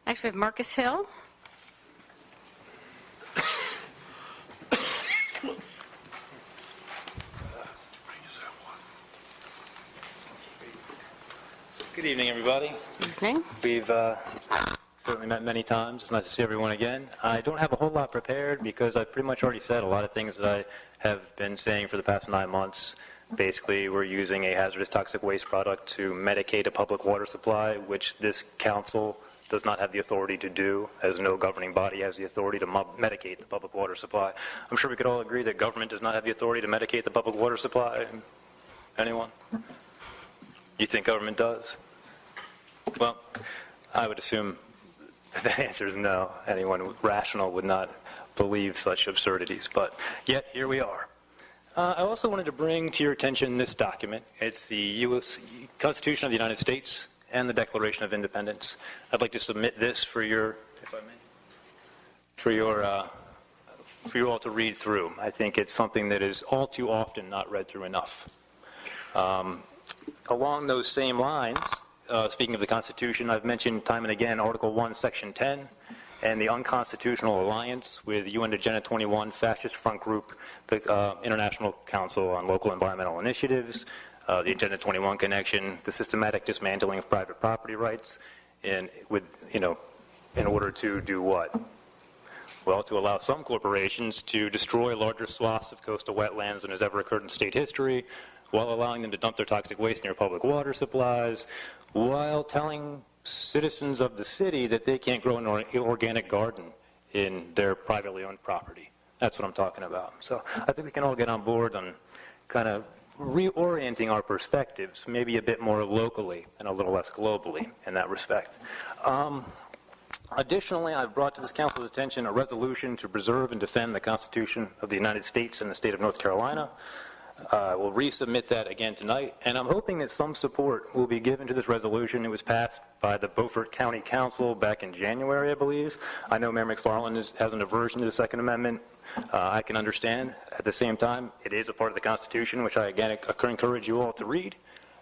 Next we have Marcus Hill. Good evening, everybody. Evening. We've certainly met many times. It's nice to see everyone again. I don't have a whole lot prepared because I've pretty much already said a lot of things that I have been saying for the past 9 months. Basically, we're using a hazardous toxic waste product to medicate a public water supply, which this council does not have the authority to do, as no governing body has the authority to medicate the public water supply. I'm sure we could all agree that government does not have the authority to medicate the public water supply. Anyone? You think government does? Well, I would assume the answer is no. Anyone rational would not believe such absurdities, but yet here we are. I also wanted to bring to your attention this document. It's the U.S. Constitution of the United States and the Declaration of Independence. I'd like to submit this for your, if I may, for you all to read through. I think it's something that is all too often not read through enough. Along those same lines, speaking of the Constitution, I've mentioned time and again Article 1, Section 10, and the unconstitutional alliance with UN Agenda21, Fascist Front Group, the International Council on Local Environmental Initiatives, the Agenda21 connection, the systematic dismantling of private property rights, in order to do what? Well, to allow some corporations to destroy larger swaths of coastal wetlands than has ever occurred in state history, while allowing them to dump their toxic waste near public water supplies, while telling citizens of the city that they can't grow an organic garden in their privately owned property. That's what I'm talking about. So I think we can all get on board on kind of reorienting our perspectives, maybe a bit more locally and a little less globally in that respect. Additionally, I've brought to this council's attention a resolution to preserve and defend the Constitution of the United States and the state of North Carolina. We'll resubmit that again tonight, and I'm hoping that some support will be given to this resolution. It was passed by the Beaufort County Council back in January, I believe. I know Mayor McFarland has an aversion to the Second Amendment. I can understand. At the same time, it is a part of the Constitution, which I, again, encourage you all to read.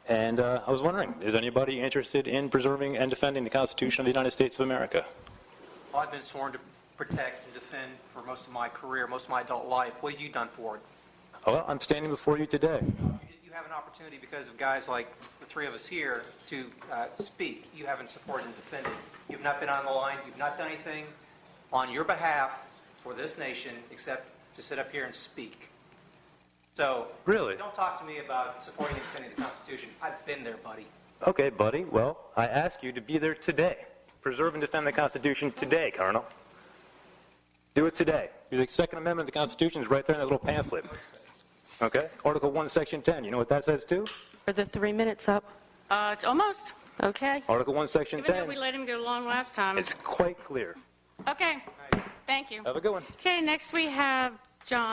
And I was wondering, is anybody interested in preserving and defending the Constitution of the United States of America? Well, I've been sworn to protect and defend for most of my career, most of my adult life. What have you done for it? Well, I'm standing before you today. You have an opportunity because of guys like the three of us here to speak. You haven't supported and defended. You've not been on the line. You've not done anything on your behalf for this nation except to sit up here and speak. So really, don't talk to me about supporting and defending the Constitution. I've been there, buddy. Okay, buddy. Well, I ask you to be there today. Preserve and defend the Constitution today, Colonel. Do it today. The Second Amendment of the Constitution is right there in that little pamphlet. Okay? Article 1, Section 10. You know what that says, too? Are the 3 minutes up? It's almost. Okay. Article 1, Section 10. Even though we let him go long last time. It's quite clear. Okay. Thank you. Have a good one. Okay, next we have John.